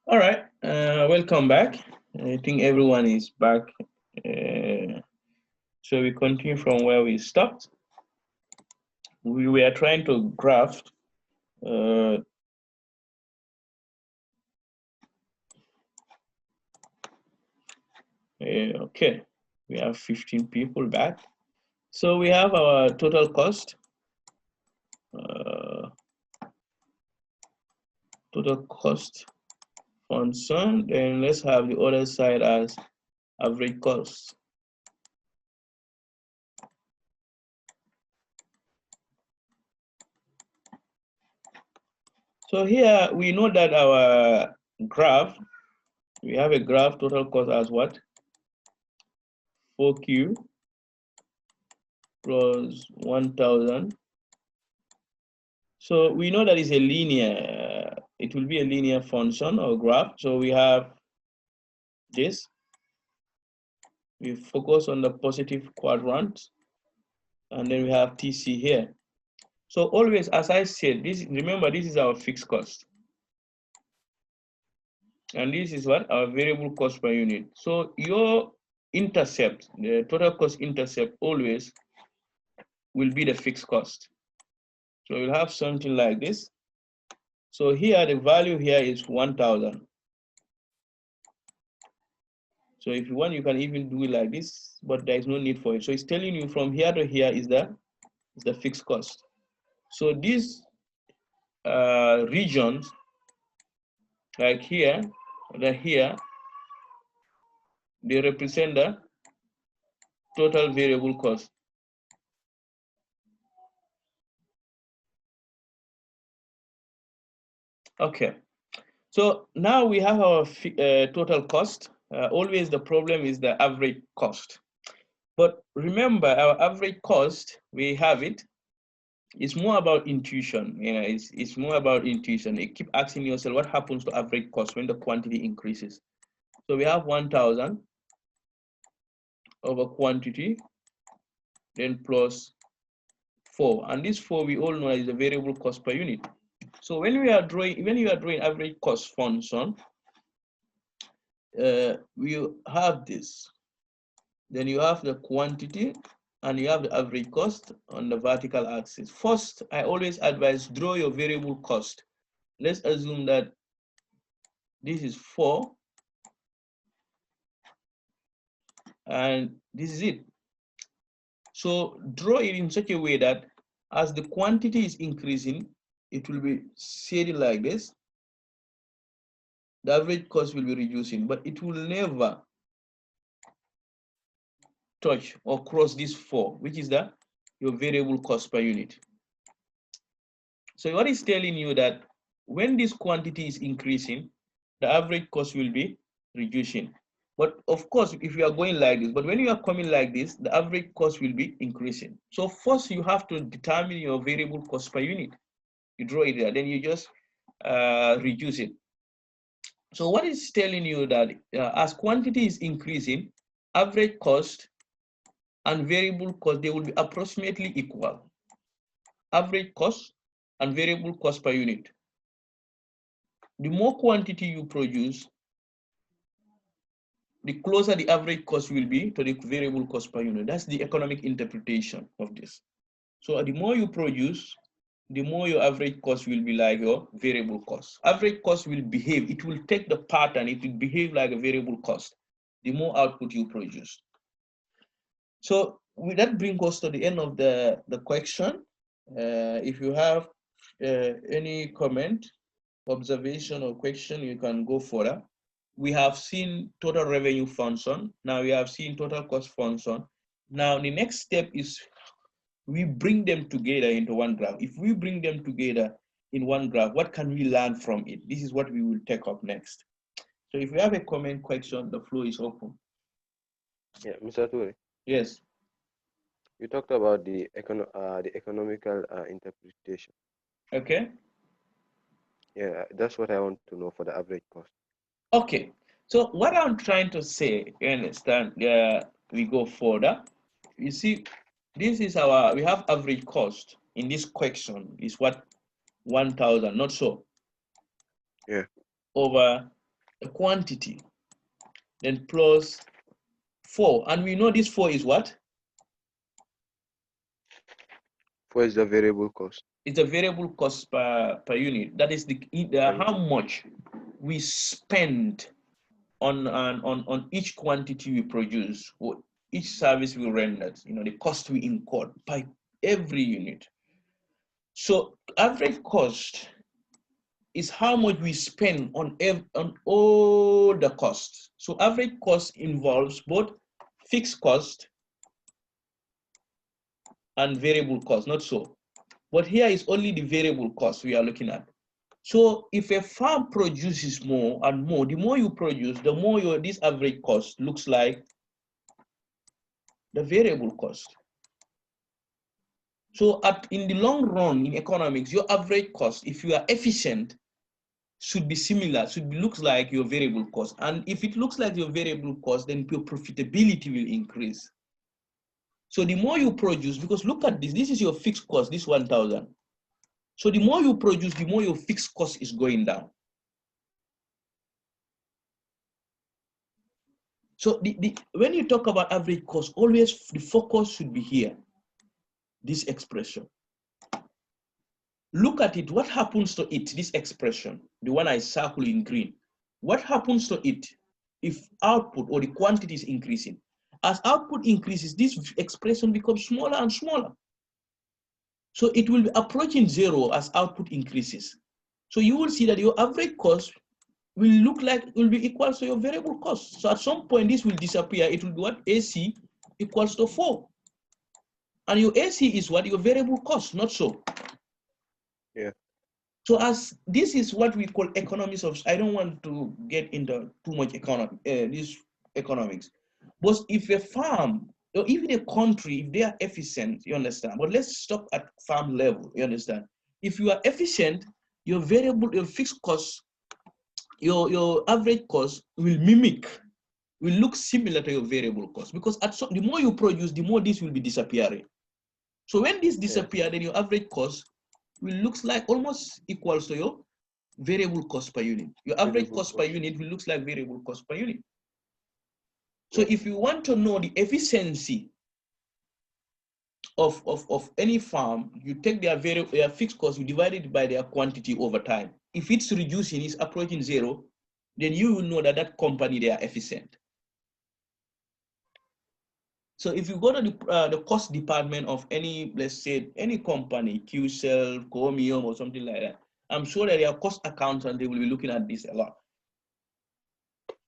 All right, welcome back. I think everyone is back. So we continue from where we stopped. We were trying to graph. Uh, okay, we have 15 people back. So we have our total cost. Uh, total cost function. Then let's have the other side as average cost. So here we know that our graph, we have a graph total cost as what? 4Q plus 1000. So we know that it's a linear, it will be a linear function or graph. So we have this, we focus on the positive quadrant, and then we have TC here. So always, as I said, this, remember, this is our fixed cost. And this is what? Our variable cost per unit. So your intercept, the total cost intercept always will be the fixed cost. So you'll have something like this. So here, the value here is 1000. So if you want, you can even do it like this, but there is no need for it. So it's telling you from here to here is the fixed cost. So these regions, like here, here, they represent the total variable cost. Okay. So now we have our total cost. Always the problem is the average cost. But remember, our average cost, we have it. It's more about intuition. You know, it's more about intuition. You keep asking yourself, what happens to average cost when the quantity increases? So we have 1000 over quantity, then plus 4. And this 4 we all know is the variable cost per unit. So when you are drawing average cost function, we have this. Then you have the quantity and you have the average cost on the vertical axis. First, I always advise draw your variable cost. Let's assume that this is 4 and this is it. So draw it in such a way that as the quantity is increasing, it will be shaded like this. The average cost will be reducing, but it will never touch or cross this 4, which is your variable cost per unit. So what is telling you that when this quantity is increasing, the average cost will be reducing. But of course, if you are going like this, but when you are coming like this, the average cost will be increasing. So first you have to determine your variable cost per unit. You draw it there, then you just reduce it. So what is telling you that as quantity is increasing, average cost and variable cost, they will be approximately equal. Average cost and variable cost per unit. The more quantity you produce, the closer the average cost will be to the variable cost per unit. That's the economic interpretation of this. So the more you produce, the more your average cost will be like your variable cost. Average cost will behave, it will take the pattern, it will behave like a variable cost, the more output you produce. So that brings us to the end of the question. If you have any comment, observation, or question, you can go further. We have seen total revenue function. Now we have seen total cost function. Now the next step is we bring them together into one graph. If we bring them together in one graph, what can we learn from it? This is what we will take up next. So if you have a comment, question, the floor is open. Yeah, Mr. Ture, Yes. you talked about the economical interpretation. Okay. Yeah, that's what I want to know for the average cost. Okay. So what I'm trying to say, you understand? We go further. You see, this is we have average cost in this question is what 1000, not so. Yeah. Over the quantity, then plus 4. And we know this 4 is what? 4 is the variable cost. It's a variable cost per unit. That is the how much we spend on each quantity we produce, or each service we render, the cost we incur by every unit. So average cost is how much we spend on all the costs. So average cost involves both fixed cost and variable cost, not so. But here is only the variable cost we are looking at. So if a farm produces more and more, the more you produce, the more this average cost looks like the variable cost. So in the long run in economics, your average cost, if you are efficient, should be similar, looks like your variable cost. And if it looks like your variable cost, then your profitability will increase. So the more you produce, because look at this is your fixed cost, this 1,000. So the more you produce, the more your fixed cost is going down. So when you talk about average cost, always the focus should be here, this expression. Look at it, what happens to it, this expression, the one I circle in green. What happens to it if output or the quantity is increasing? As output increases, this expression becomes smaller and smaller. So it will be approaching 0 as output increases. So you will see that your average cost will be equal to your variable cost. So at some point this will disappear. It will be what? AC equals to 4. And your AC is what? Your variable cost, not so. Yeah. So as this is what we call economics of, I don't want to get into too much this economics. But if a farm or even a country, if they are efficient, you understand. But let's stop at farm level, you understand. If you are efficient, your fixed cost, your average cost will look similar to your variable cost, because the more you produce, the more this will be disappearing. So when this disappears, then your average cost will looks like almost equals to your variable cost per unit. Your average cost per unit will looks like variable cost per unit. So if you want to know the efficiency of any farm, you take their fixed cost, you divide it by their quantity over time. If it's reducing, it's approaching 0, then you will know that company, they are efficient. So if you go to the cost department of any, let's say, any company, QCell, Comium, or something like that, I'm sure that their cost accountant, they will be looking at this a lot.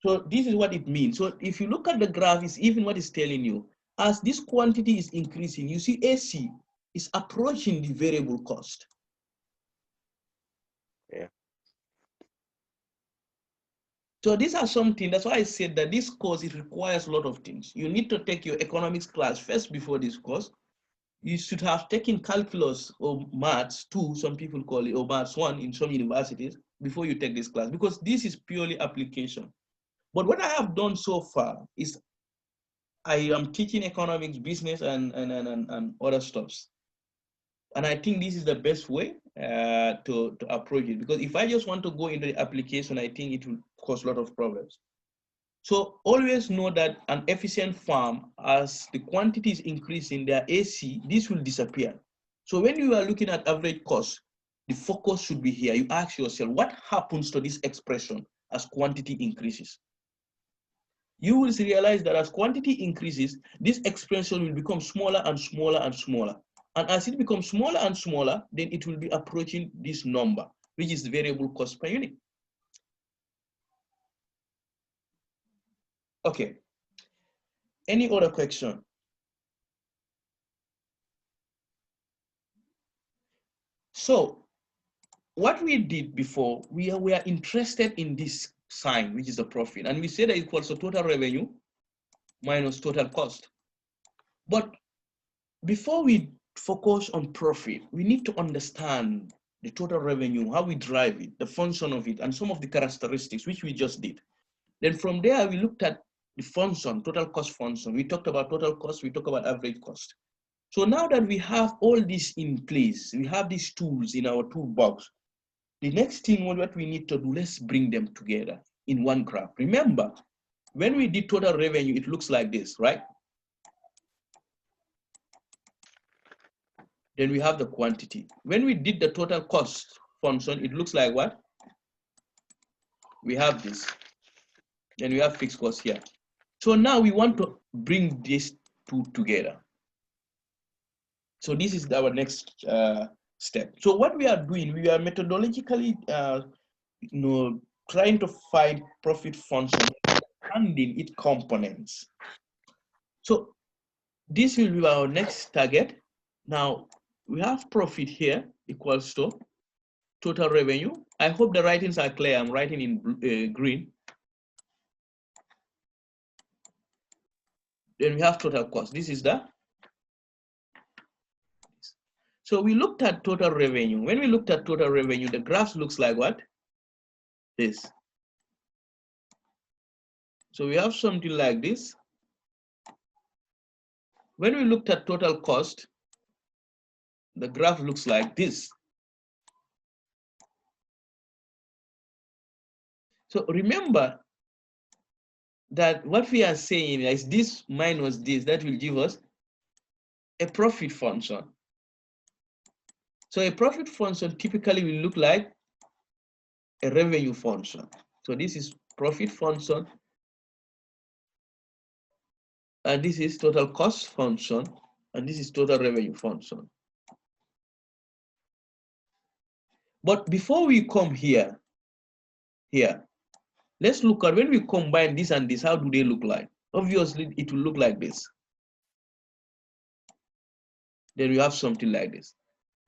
So this is what it means. So if you look at the graph, it's even what it's telling you. As this quantity is increasing, you see AC is approaching the variable cost. Yeah. So these are something, that's why I said that this course, it requires a lot of things. You need to take your economics class first before this course. You should have taken calculus or maths 2, some people call it, or maths 1 in some universities before you take this class, because this is purely application. But what I have done so far is I am teaching economics, business, and other stuffs. And I think this is the best way to approach it, because if I just want to go into the application, I think it will cause a lot of problems. So always know that an efficient farm, as the quantity is increasing, their AC, this will disappear. So when you are looking at average cost, the focus should be here. You ask yourself, what happens to this expression as quantity increases? You will realize that as quantity increases, this expression will become smaller and smaller and smaller. And as it becomes smaller and smaller, then it will be approaching this number, which is the variable cost per unit. Okay. Any other question? So what we did before, we are interested in this sign, which is the profit. And we say that it equals to total revenue minus total cost. But before we focus on profit, we need to understand the total revenue, how we drive it, the function of it, and some of the characteristics, which we just did. Then from there, we looked at the function, total cost function. We talked about total cost, we talked about average cost. So now that we have all this in place, we have these tools in our toolbox, the next thing, what we need to do, let's bring them together. in one graph. Remember, when we did total revenue, it looks like this, right? Then we have the quantity. When we did the total cost function, it looks like what? We have this. Then we have fixed cost here. So now we want to bring these two together. So this is our next step. So what we are doing, we are methodologically trying to find profit function, understanding its components. So this will be our next target. Now we have profit here equals to total revenue. I hope the writings are clear. I'm writing in green. Then we have total cost. This is the. So we looked at total revenue. When we looked at total revenue, the graph looks like what? This. So we have something like this. When we looked at total cost, the graph looks like this. So remember that what we are saying is this minus this, that will give us a profit function. So a profit function typically will look like a revenue function. So this is profit function, and this is total cost function, and this is total revenue function. But before we come here, let's look at when we combine this and this, how do they look like? Obviously, it will look like this. Then we have something like this.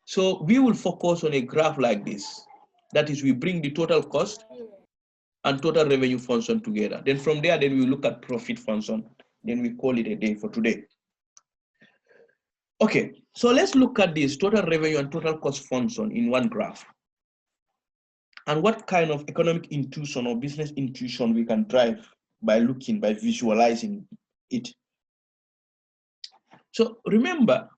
So we will focus on a graph like this. That is, we bring the total cost and total revenue function together. Then from there, then we look at profit function. Then we call it a day for today. Okay, so let's look at this total revenue and total cost function in one graph. And what kind of economic intuition or business intuition we can drive by visualizing it. So remember,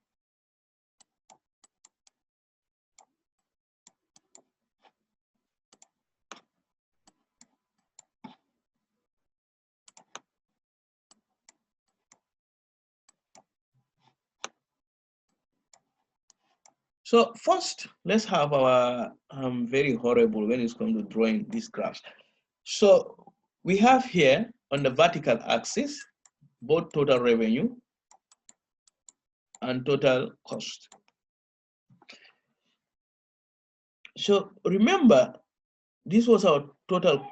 so first, let's have our very horrible when it comes to drawing these graphs. So we have here on the vertical axis, both total revenue and total cost. So remember, this was our total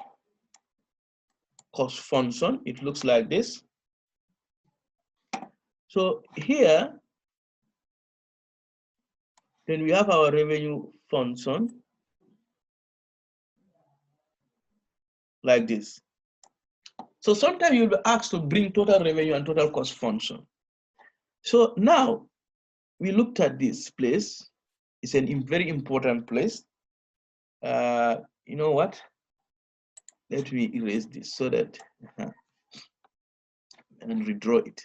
cost function. It looks like this. So here, then we have our revenue function like this. So sometimes you'll be asked to bring total revenue and total cost function. So now we looked at this place. It's a very important place. You know what? Let me erase this so that and redraw it.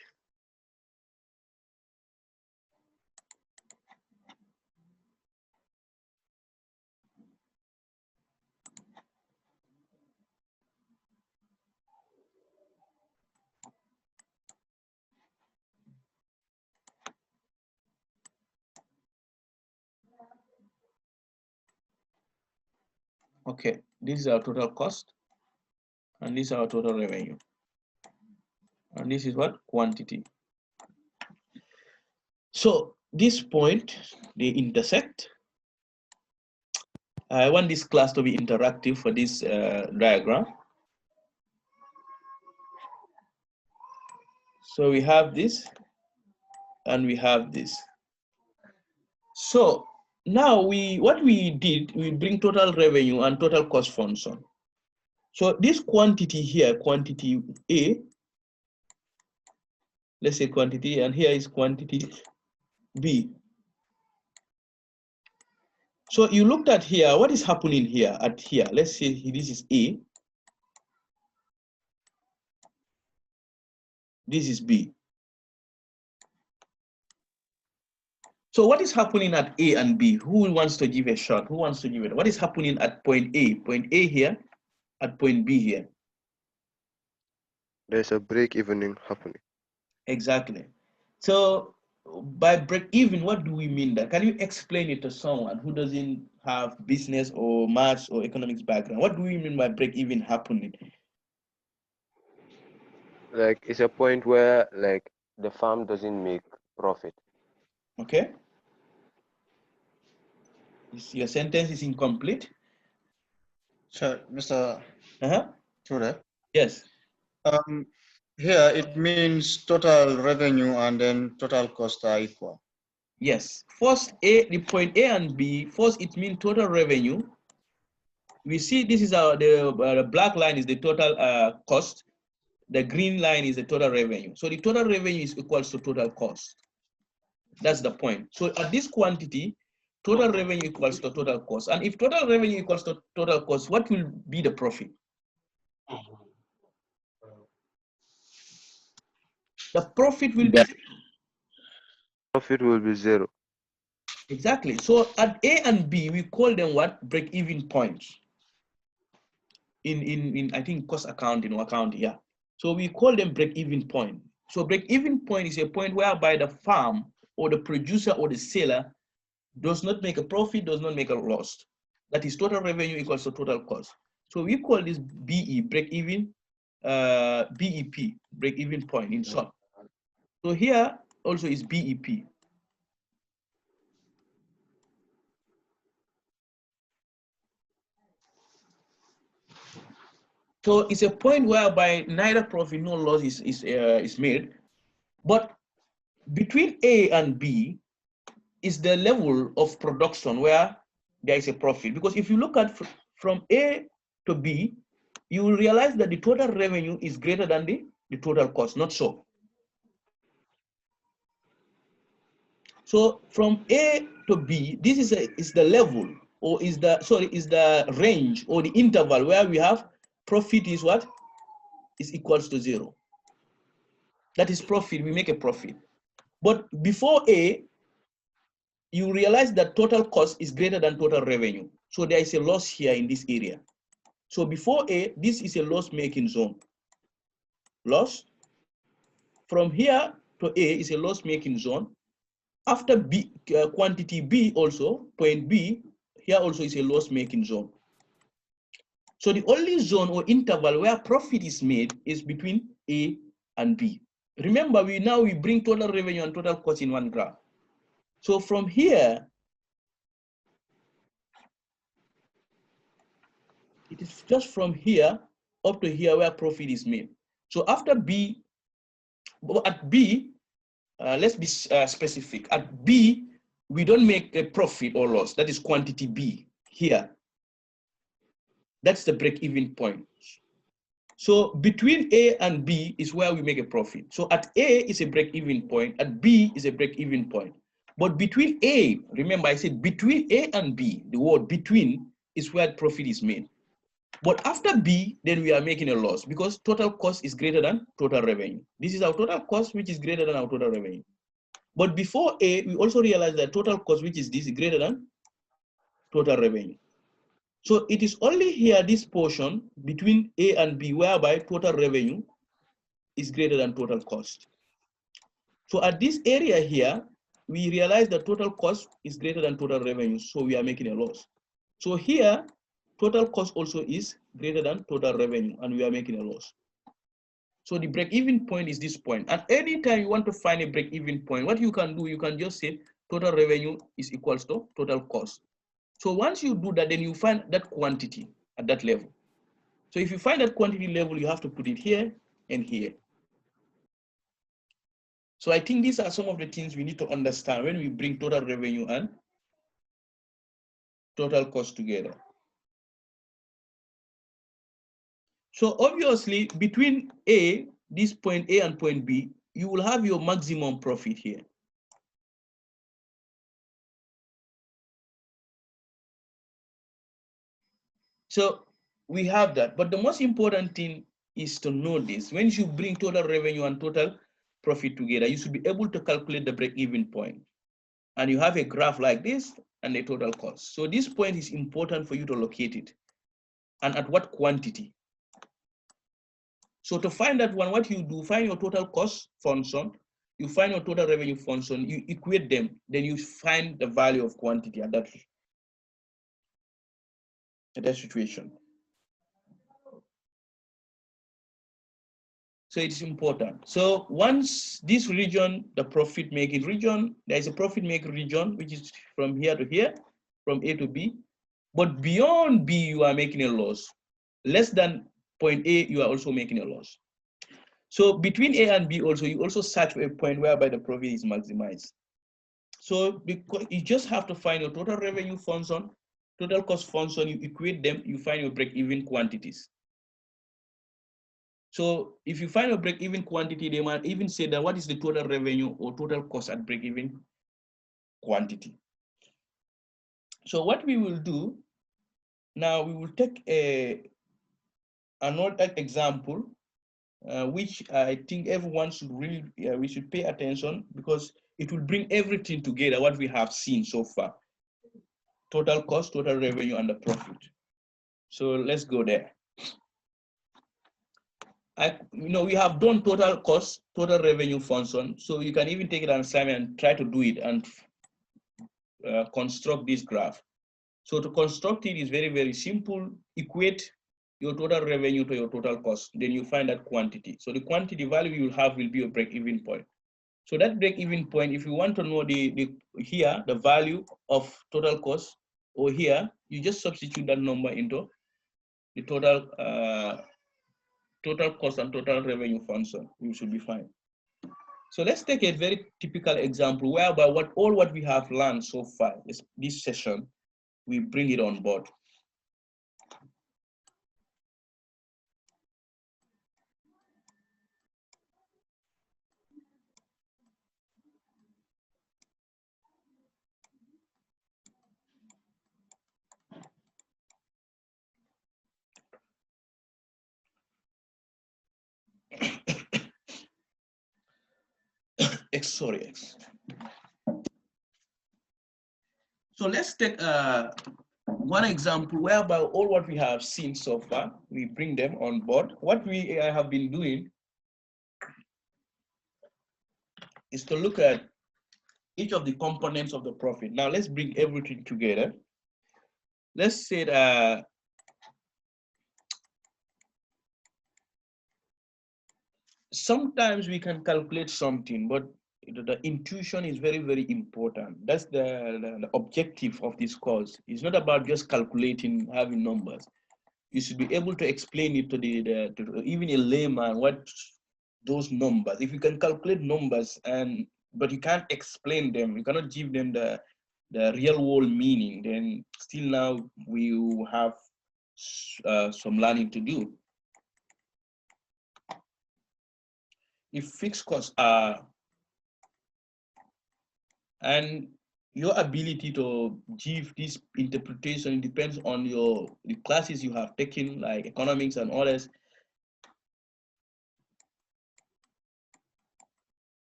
Okay, this is our total cost, and this is our total revenue. And this is what? Quantity. So this point, they intersect. I want this class to be interactive for this diagram. So we have this, and we have this. So now what we did, we bring total revenue and total cost function. So this quantity here, quantity A, let's say quantity, and here is quantity B. So you looked at here, what is happening here at here? Let's say this is A, this is B. So what is happening at A and B? Who wants to give a shot? Who wants to give it? What is happening at point A? Point A here, at point B here. There's a break evening happening. Exactly. So by break even, what do we mean that? Can you explain it to someone who doesn't have business or maths or economics background? What do we mean by break even happening? Like it's a point where like the farm doesn't make profit. Okay. Your sentence is incomplete. So, Mr. Uh-huh. Ture, Yes. here it means total revenue and then total cost are equal. Yes. First, the point A and B. First, it means total revenue. We see this is the black line is the total cost. The green line is the total revenue. So the total revenue is equals to total cost. That's the point. So at this quantity, total revenue equals to total cost. And if total revenue equals to total cost, what will be the profit? The profit will be Profit will be zero. exactly. So at A and B, we call them what? Break-even points. In I think cost accounting or accounting, yeah. So we call them break-even point. So break-even point is a point whereby the farm or the producer or the seller does not make a profit, does not make a loss. That is total revenue equals to total cost. So we call this BE, break-even, BEP, break-even point in short. So here also is BEP. So it's a point whereby neither profit nor loss is made, but between A and B is the level of production where there is a profit. Because if you look at from A to B, you will realize that the total revenue is greater than the total cost, not so. So from A to B, this is the level or is the range or the interval where we have profit is what? Is equals to zero. That is profit, we make a profit. But before A, you realize that total cost is greater than total revenue. So there is a loss here in this area. So before A, this is a loss-making zone. Loss. From here to A is a loss-making zone. After B, quantity B also, point B, here also is a loss-making zone. So the only zone or interval where profit is made is between A and B. Remember, we bring total revenue and total cost in one graph. So from here, it is just from here up to here where profit is made. So after B, at B, let's be specific. At B, we don't make a profit or loss. That is quantity B here. That's the break-even point. So between A and B is where we make a profit. So at A is a break-even point, at B is a break-even point. But between A, remember I said between A and B, the word between is where profit is made. But after B, then we are making a loss because total cost is greater than total revenue. This is our total cost, which is greater than our total revenue. But before A, we also realize that total cost, which is this, is greater than total revenue. So it is only here, this portion between A and B, whereby total revenue is greater than total cost. So at this area here, we realize that total cost is greater than total revenue, so we are making a loss. So here, total cost also is greater than total revenue, and we are making a loss. So the break-even point is this point. At any time you want to find a break-even point, what you can do, you can just say total revenue is equals to total cost. So once you do that, then you find that quantity at that level. So if you find that quantity level, you have to put it here and here. So I think these are some of the things we need to understand when we bring total revenue and total cost together. So obviously between A, this point A and point B, you will have your maximum profit here. So we have that, but the most important thing is to know this. When you bring total revenue and total profit together, you should be able to calculate the break-even point. And you have a graph like this and the total cost. So this point is important for you to locate it. And at what quantity? So to find that one, what you do, find your total cost function, you find your total revenue function, you equate them, then you find the value of quantity at that situation. So it's important. So once this region, the profit making region, there is a profit making region, which is from here to here, from A to B. But beyond B, you are making a loss. Less than point A, you are also making a loss. So between A and B also, you also search for a point whereby the profit is maximized. So because you just have to find your total revenue function, total cost function, you equate them, you find your break-even quantities. So if you find a break-even quantity, they might even say that what is the total revenue or total cost at break-even quantity. So what we will do now, we will take another example, which I think everyone should really, we should pay attention, because it will bring everything together, what we have seen so far. Total cost, total revenue, and the profit. So let's go there. We have done total cost, total revenue function. So you can even take it an assignment and try to do it and construct this graph. So to construct it is very, very simple. Equate your total revenue to your total cost. Then you find that quantity. So the quantity value you will have will be your break-even point. So that break-even point, if you want to know here, the value of total cost, or here, you just substitute that number into the total total cost and total revenue function. You should be fine. So let's take a very typical example whereby all what we have learned so far is this session, we bring it on board. Sorry. So let's take one example whereby all what we have seen so far, we bring them on board. What we have been doing is to look at each of the components of the profit. Now let's bring everything together. Let's say that sometimes we can calculate something, but the intuition is very, very important. That's the objective of this course. It's not about just calculating, having numbers. You should be able to explain it to to even a layman what those numbers. If you can calculate numbers but you can't explain them, you cannot give them the real world meaning, then still now we will have some learning to do. If fixed costs are, and your ability to give this interpretation depends on the classes you have taken, like economics and others.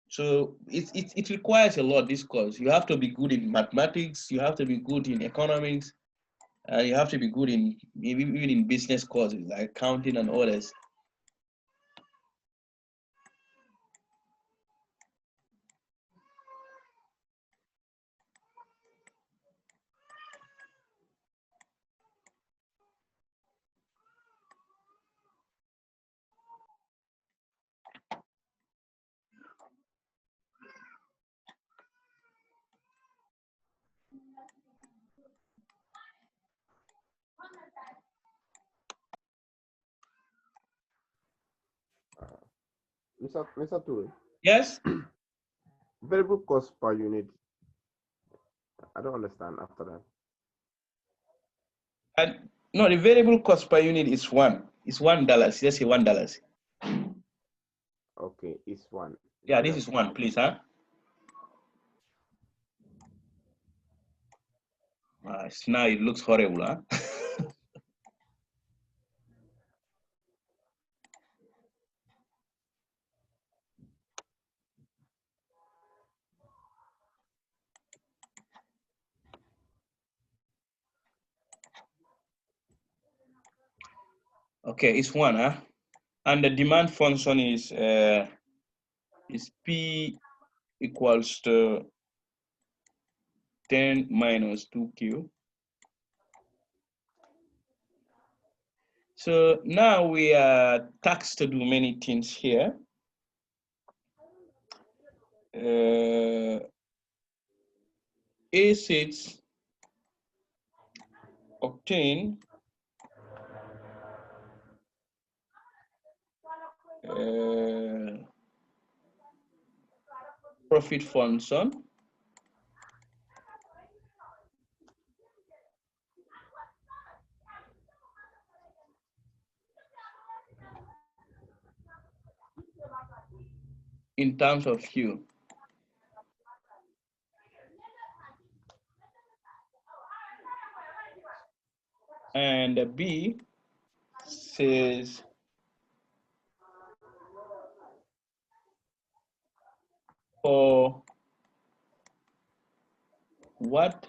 So it requires a lot, this course. You have to be good in mathematics, you have to be good in economics, and you have to be good in even in business courses like accounting and others. Mr. Toure, Yes? variable cost per unit. I don't understand after that. And no, the variable cost per unit is one. It's $1. Let's say $1. Okay, it's one. Yeah, this is one, please, huh? Now it looks horrible, huh? Okay, it's one, huh? And the demand function is P equals to 10 minus 2Q. So now we are tasked to do many things here. A6 obtain profit function in terms of Q. And B says for what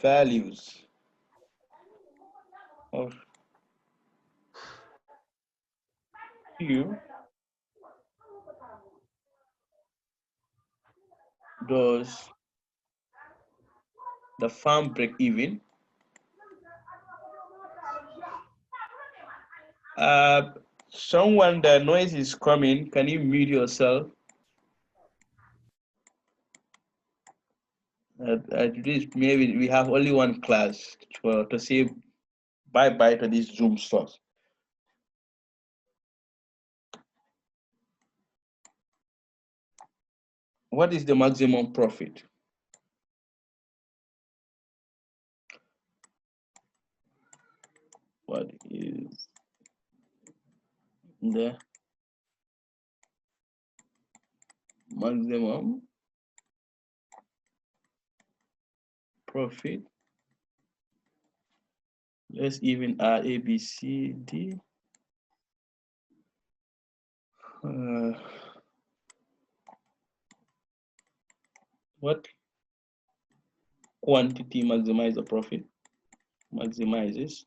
values of Q does the firm break even? Someone, the noise is coming. Can you mute yourself? At least maybe we have only one class to say bye-bye to this Zoom stuff. What is the maximum profit? What is the maximum profit? Let's even add A, B, C, D. What quantity maximize the profit? Maximizes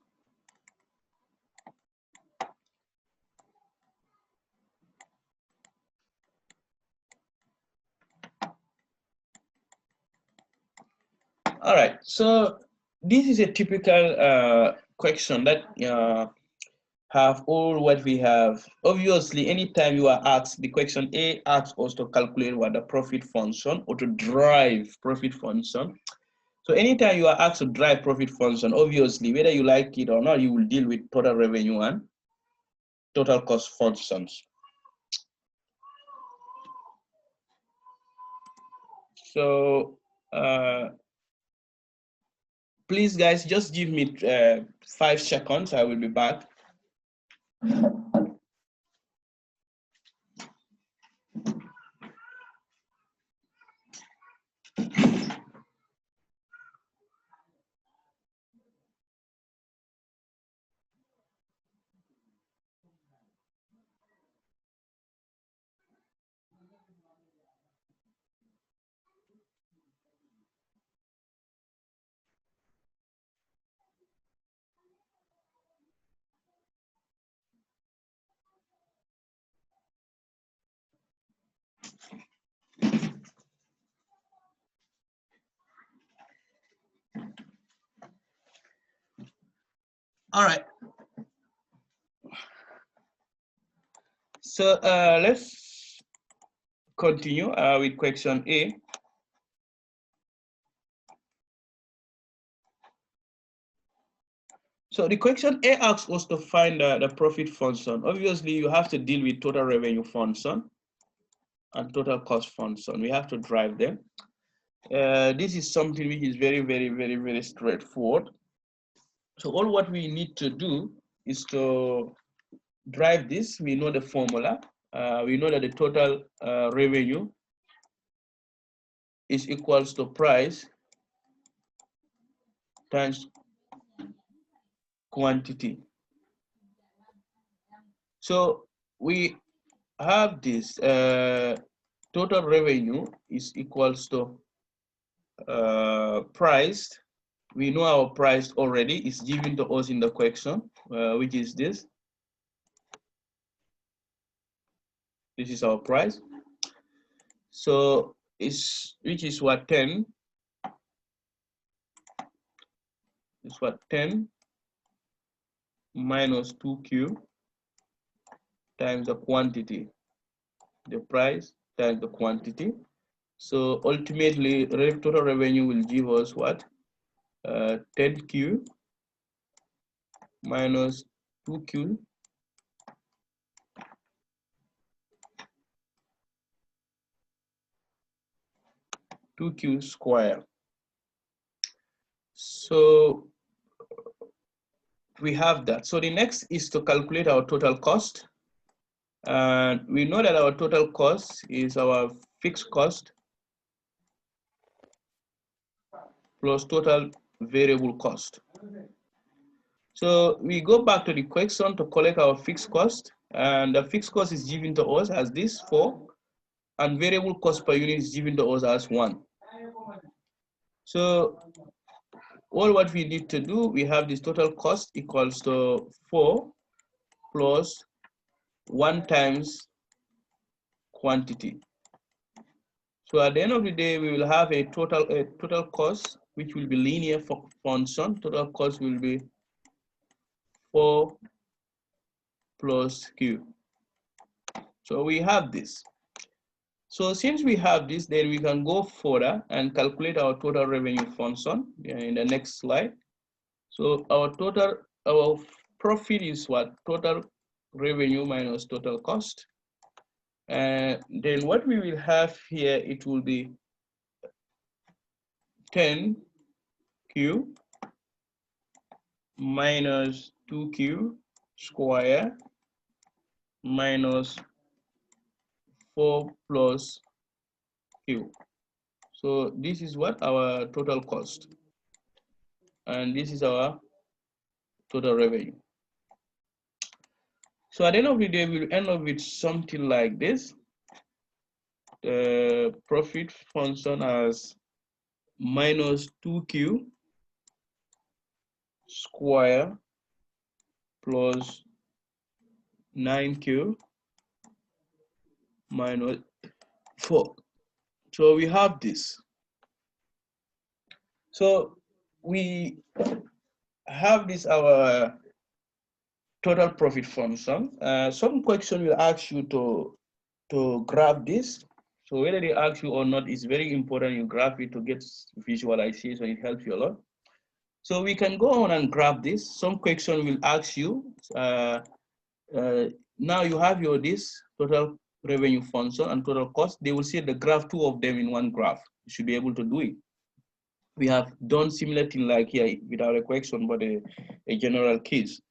all right, so this is a typical question that have all what we have. Obviously, anytime you are asked, the question A asks us to calculate what the profit function or to drive profit function. So anytime you are asked to drive profit function, obviously, whether you like it or not, you will deal with total revenue and total cost functions. So please, guys, just give me 5 seconds. I will be back. All right. So let's continue with question A. So the question A asks us to find the profit function. Obviously, you have to deal with total revenue function and total cost function. We have to drive them. This is something which is very, very, very, very straightforward. So all what we need to do is to drive this. We know the formula. We know that the total revenue is equals to price times quantity. So we have this total revenue is equals to priced. We know our price already is given to us in the question, which is this. This is our price. So which is what 10. It's what 10 minus 2Q times the quantity, the price times the quantity. So ultimately, total revenue will give us what? 10Q minus 2Q square. So we have that. So the next is to calculate our total cost. And we know that our total cost is our fixed cost plus total variable cost. So we go back to the question to collect our fixed cost, and the fixed cost is given to us as this 4, and variable cost per unit is given to us as 1. So all what we need to do, we have this total cost equals to 4 plus 1 times quantity. So at the end of the day, we will have a total cost, which will be linear function. Total cost will be 4 plus Q. So we have this. So since we have this, then we can go further and calculate our total revenue function in the next slide. So our profit is what? Total revenue minus total cost. And then what we will have here, it will be 10Q minus 2Q square minus 4 plus Q. So this is what our total cost. And this is our total revenue. So at the end of the day, we'll end up with something like this. The profit function as minus 2Q square plus 9Q minus 4. So we have this. So we have this, our total profit function. Some question will ask you to graph this. So whether they ask you or not, it's very important you graph it to get visualization. It helps you a lot. So we can go on and graph this. Some question will ask you, now you have this total revenue function and total cost. They will see the graph, 2 of them in one graph. You should be able to do it. We have done similar thing like here without a question, but a general case.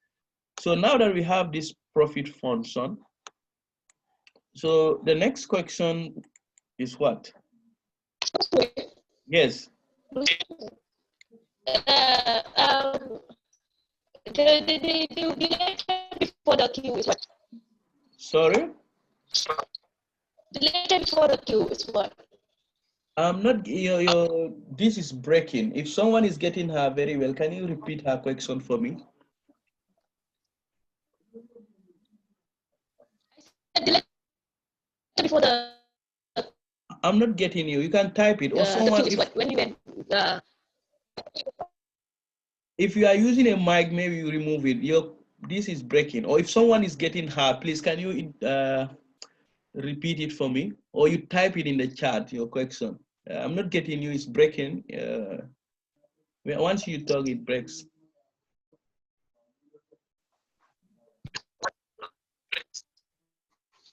So now that we have this profit function, so the next question is what? Yes. The letter before the Q is what? Sorry? The letter before the Q is what? I'm not, this is breaking. If someone is getting her very well, can you repeat her question for me? The letter before the. I'm not getting you. You can type it. Or someone, the Q is what? When you went. If you are using a mic, maybe you remove it. This is breaking. Or if someone is getting her, please can you repeat it for me? Or you type it in the chat, your question. I'm not getting you. It's breaking. Once you talk, it breaks.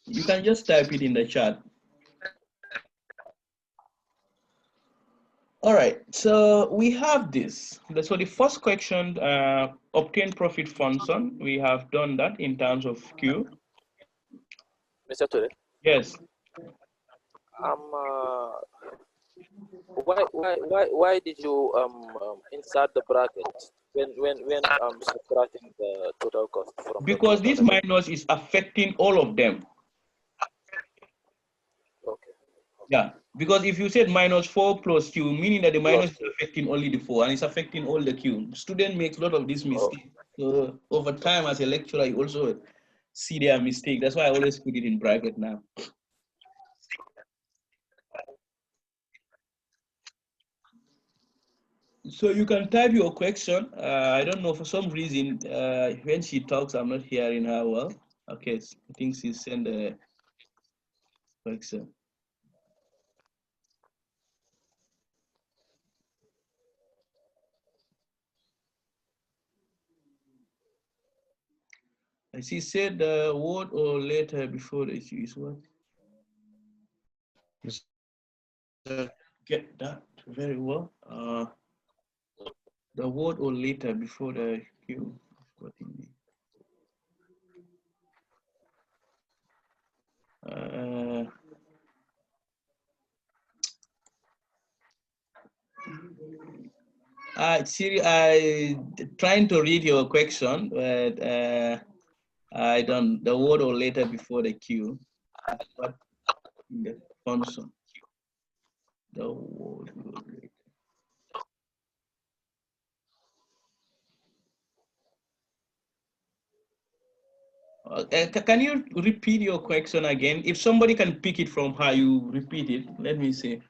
You can just type it in the chat. All right, so we have this. So the first question, obtain profit function. We have done that in terms of Q. Mr. Ture? Yes. Why did you insert the bracket when subtracting the total cost from? Because this minus is affecting all of them. Okay. Yeah. Because if you said -4 plus Q, meaning that the minus Plus is affecting only the 4 and it's affecting all the Q. Student makes a lot of this mistake. So over time as a lecturer, you also see their mistake. That's why I always put it in bracket now. So you can type your question. I don't know, for some reason, when she talks, I'm not hearing her well. Okay, I think she sent a question. She said word or letter before the issue is what? Get that very well. The word or letter before the Q. What it means. Siri, I trying to read your question, but I don't. The word or letter before the Q. What in the function? The word or letter. Can you repeat your question again? If somebody can pick it from how you repeat it, let me see.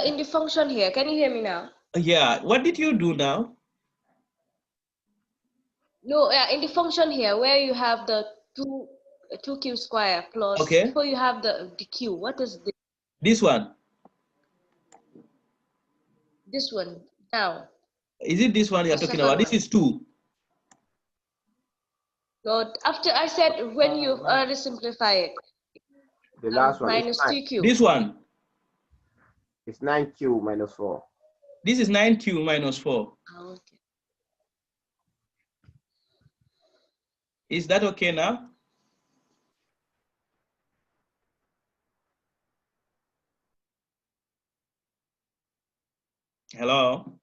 In the function here, can you hear me now? Yeah, what did you do now? No, in the function here, where you have the 2Q square plus, Okay. before you have the Q, what is This one. this one now? Is it this one you're The talking second about? This one. is 2. So after I said when you already simplify it, The last one is minus 9. 2Q. This one. It's 9Q minus 4. This is 9Q minus 4. Oh, okay. Is that okay now? Hello?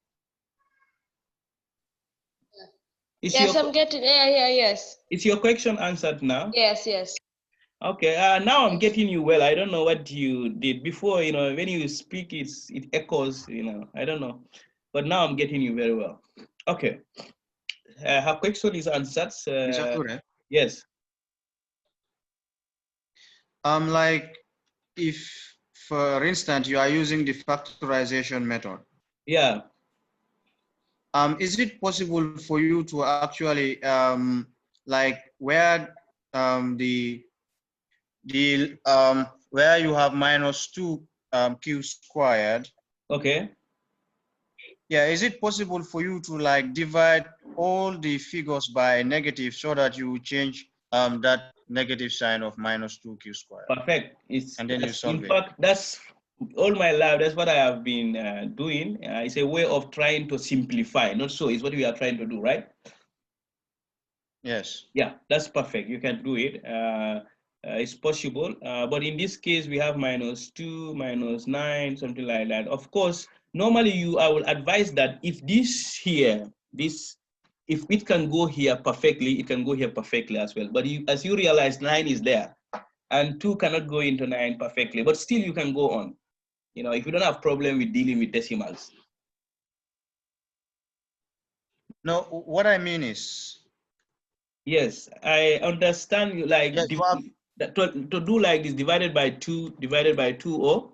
Is Yes, your, I'm getting, yes. is your question answered now? Yes, yes. Okay, now I'm getting you well. I don't know what you did before, you know, when you speak, it echoes, you know, I don't know. But now I'm getting you very well. Okay. Her question is answered. Yes. Like if, for instance, you are using the factorization method. Yeah. Is it possible for you to actually like where where you have -2 Q squared? Okay. Yeah, is it possible for you to like divide all the figures by negative so that you change that negative sign of -2Q squared? Perfect. And then you solve in it. fact, that's all my life. That's what I have been doing. It's a way of trying to simplify. Not so. It's what we are trying to do, right? Yes. Yeah, that's perfect. You can do it. It's possible. But in this case, we have -2, -9, something like that. Of course, normally I will advise that if this here, if it can go here perfectly, it can go here perfectly as well. But as you realize, 9 is there, and 2 cannot go into 9 perfectly. But still, you can go on. You know, if you don't have problem with dealing with decimals. No, what I mean is. Yes, I understand you. Like Yeah, to do like this, divided by 2, or